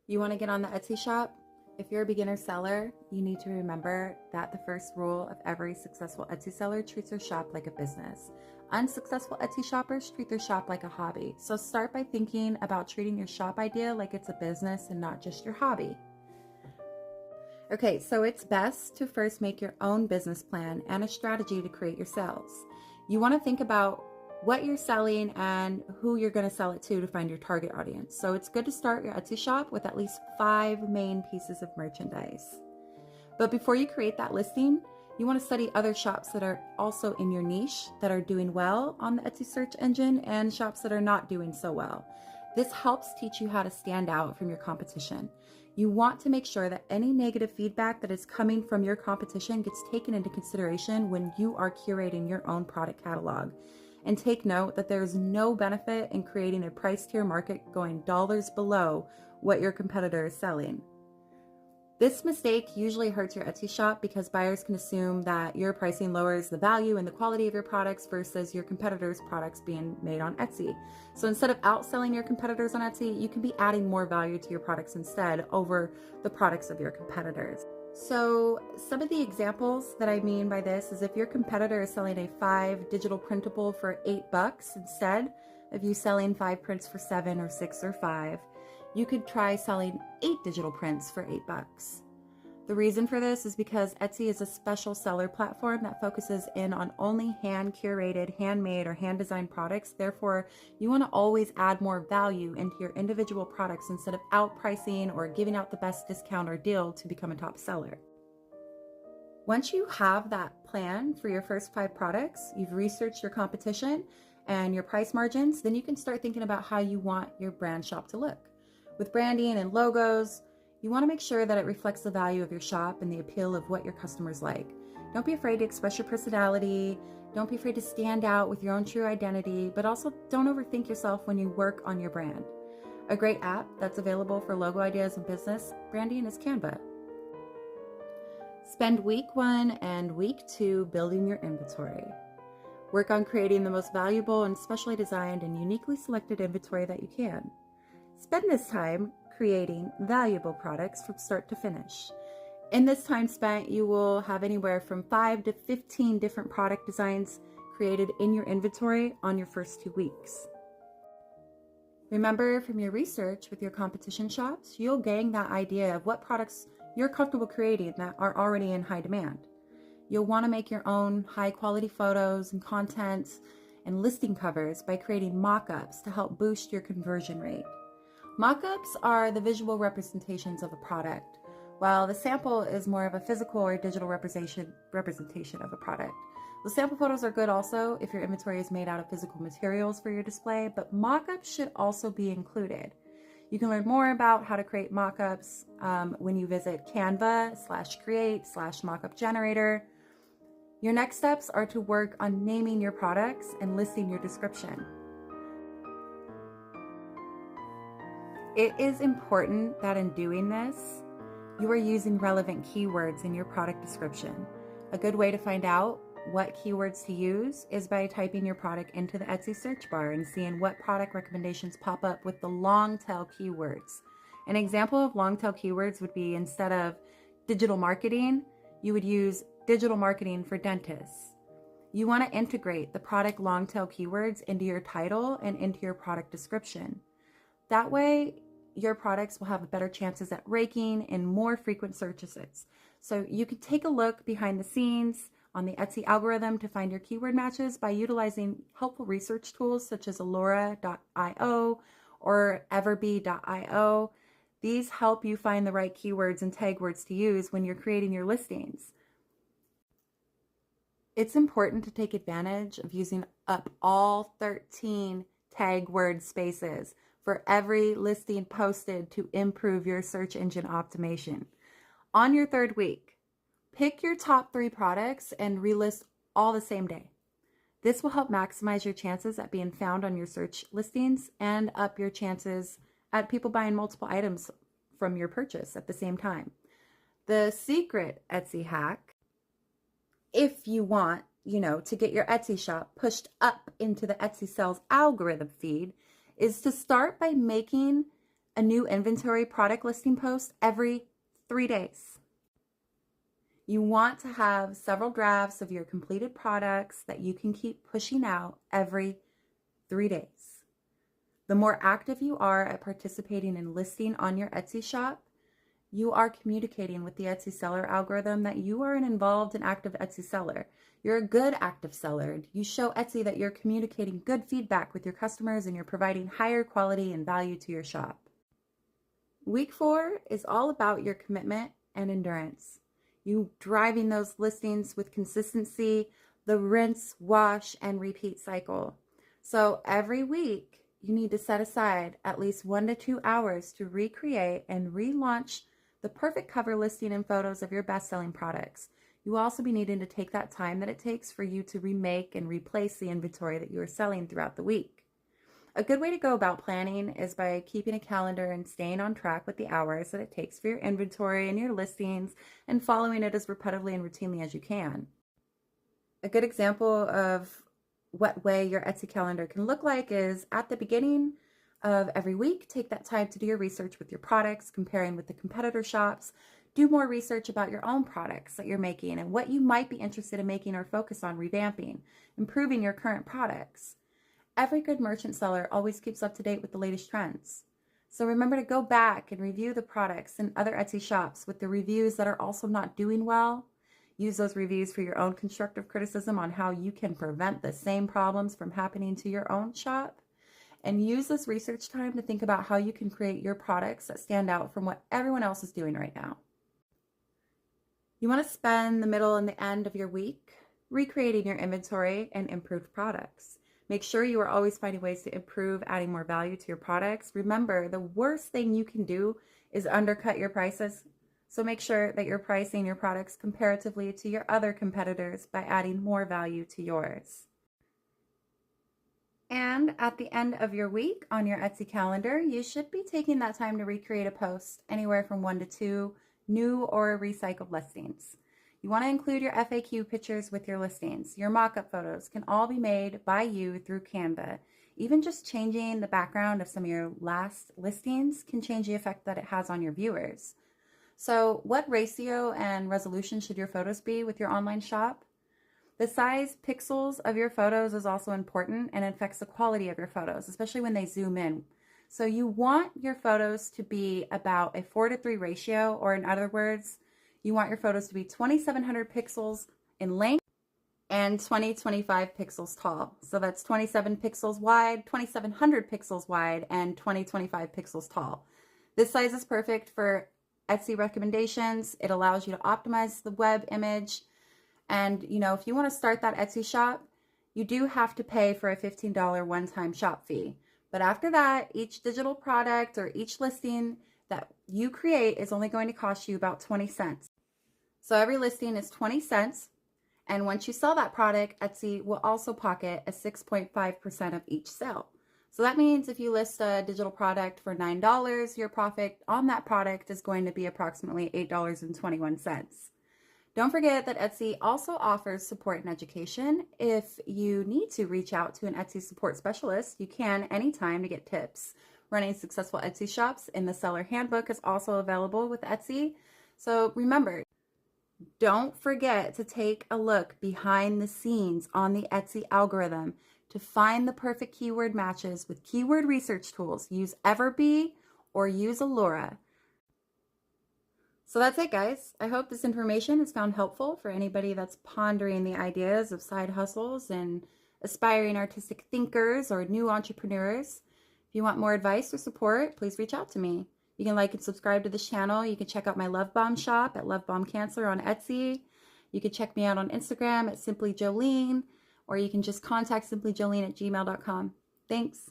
You want to get on the Etsy shop? If you're a beginner seller, you need to remember that the first rule of every successful Etsy seller: treats their shop like a business. Unsuccessful Etsy shoppers treat their shop like a hobby. So start by thinking about treating your shop idea like it's a business and not just your hobby. Okay, so it's best to first make your own business plan and a strategy to create your sales. You want to think about what you're selling and who you're going to sell it to find your target audience. So it's good to start your Etsy shop with at least 5 main pieces of merchandise. But before you create that listing, you want to study other shops that are also in your niche, that are doing well on the Etsy search engine, and shops that are not doing so well. This helps teach you how to stand out from your competition. You want to make sure that any negative feedback that is coming from your competition gets taken into consideration when you are curating your own product catalog. And take note that there's no benefit in creating a price tier market going dollars below what your competitor is selling. This mistake usually hurts your Etsy shop because buyers can assume that your pricing lowers the value and the quality of your products versus your competitors' products being made on Etsy. So instead of outselling your competitors on Etsy, you can be adding more value to your products instead over the products of your competitors. So some of the examples that I mean by this is if your competitor is selling a 5 digital printable for $8 instead of you selling 5 prints for $7 or $6 or $5, you could try selling 8 digital prints for $8. The reason for this is because Etsy is a special seller platform that focuses in on only hand-curated, handmade, or hand-designed products. Therefore, you want to always add more value into your individual products instead of outpricing or giving out the best discount or deal to become a top seller. Once you have that plan for your first 5 products, you've researched your competition and your price margins, then you can start thinking about how you want your brand shop to look. With branding and logos, you want to make sure that it reflects the value of your shop and the appeal of what your customers like. Don't be afraid to express your personality. Don't be afraid to stand out with your own true identity, but also don't overthink yourself when you work on your brand. A great app that's available for logo ideas and business branding is Canva. Spend week 1 and week 2 building your inventory. Work on creating the most valuable and specially designed and uniquely selected inventory that you can. Spend this time creating valuable products from start to finish. In this time spent, you will have anywhere from 5 to 15 different product designs created in your inventory on your first 2 weeks. Remember from your research with your competition shops, you'll gain that idea of what products you're comfortable creating that are already in high demand. You'll want to make your own high quality photos and content and listing covers by creating mock-ups to help boost your conversion rate. Mock-ups are the visual representations of a product, while the sample is more of a physical or digital representation of a product. The sample photos are good also if your inventory is made out of physical materials for your display, but mock-ups should also be included. You can learn more about how to create mock-ups when you visit Canva/create/mockup generator. Your next steps are to work on naming your products and listing your description. It is important that in doing this, you are using relevant keywords in your product description. A good way to find out what keywords to use is by typing your product into the Etsy search bar and seeing what product recommendations pop up with the long tail keywords. An example of long tail keywords would be, instead of digital marketing, you would use digital marketing for dentists. You want to integrate the product long tail keywords into your title and into your product description. That way, your products will have better chances at ranking in more frequent searches. So you can take a look behind the scenes on the Etsy algorithm to find your keyword matches by utilizing helpful research tools such as Alora.io or Everbee.io. These help you find the right keywords and tag words to use when you're creating your listings. It's important to take advantage of using up all 13 tag word spaces for every listing posted to improve your search engine optimization. On your 3rd week, pick your top 3 products and relist all the same day. This will help maximize your chances at being found on your search listings and up your chances at people buying multiple items from your purchase at the same time. The secret Etsy hack, if you want, to get your Etsy shop pushed up into the Etsy sales algorithm feed, is to start by making a new inventory product listing post every 3 days. You want to have several drafts of your completed products that you can keep pushing out every 3 days. The more active you are at participating in listing on your Etsy shop, you are communicating with the Etsy seller algorithm that you are an involved and active Etsy seller. You're a good active seller. You show Etsy that you're communicating good feedback with your customers and you're providing higher quality and value to your shop. Week 4 is all about your commitment and endurance. You driving those listings with consistency, the rinse, wash, and repeat cycle. So every week, you need to set aside at least 1 to 2 hours to recreate and relaunch the perfect cover listing and photos of your best-selling products. You will also be needing to take that time that it takes for you to remake and replace the inventory that you are selling throughout the week. A good way to go about planning is by keeping a calendar and staying on track with the hours that it takes for your inventory and your listings and following it as repetitively and routinely as you can. A good example of what way your Etsy calendar can look like is at the beginning of every week, take that time to do your research with your products, comparing with the competitor shops. Do more research about your own products that you're making and what you might be interested in making or focus on revamping, improving your current products. Every good merchant seller always keeps up to date with the latest trends. So remember to go back and review the products in other Etsy shops with the reviews that are also not doing well. Use those reviews for your own constructive criticism on how you can prevent the same problems from happening to your own shop. And use this research time to think about how you can create your products that stand out from what everyone else is doing right now. You want to spend the middle and the end of your week recreating your inventory and improved products. Make sure you are always finding ways to improve, adding more value to your products. Remember, the worst thing you can do is undercut your prices. So make sure that you're pricing your products comparatively to your other competitors by adding more value to yours. And at the end of your week on your Etsy calendar, you should be taking that time to recreate a post anywhere from 1 to 2 new or recycled listings. You want to include your FAQ pictures with your listings. Your mock-up photos can all be made by you through Canva. Even just changing the background of some of your last listings can change the effect that it has on your viewers. So what ratio and resolution should your photos be with your online shop? The size pixels of your photos is also important and it affects the quality of your photos, especially when they zoom in. So you want your photos to be about a 4:3 ratio, or in other words, you want your photos to be 2,700 pixels in length and 2025 pixels tall. So that's 27 pixels wide, 2,700 pixels wide, and 2025 pixels tall. This size is perfect for Etsy recommendations. It allows you to optimize the web image. And, if you want to start that Etsy shop, you do have to pay for a $15 one-time shop fee. But after that, each digital product or each listing that you create is only going to cost you about 20 cents. So every listing is 20 cents. And once you sell that product, Etsy will also pocket a 6.5% of each sale. So that means if you list a digital product for $9, your profit on that product is going to be approximately $8.21. Don't forget that Etsy also offers support and education. If you need to reach out to an Etsy support specialist, you can anytime to get tips. Running successful Etsy shops in the Seller Handbook is also available with Etsy. So remember, don't forget to take a look behind the scenes on the Etsy algorithm to find the perfect keyword matches with keyword research tools. Use Everbee or use Allura. So that's it, guys. I hope this information is found helpful for anybody that's pondering the ideas of side hustles and aspiring artistic thinkers or new entrepreneurs. If you want more advice or support, please reach out to me. You can like and subscribe to this channel. You can check out my Love Bomb shop at Love Bomb Cancer on Etsy. You can check me out on Instagram at Simply Jolene, or you can just contact simplyjolene@gmail.com. Thanks.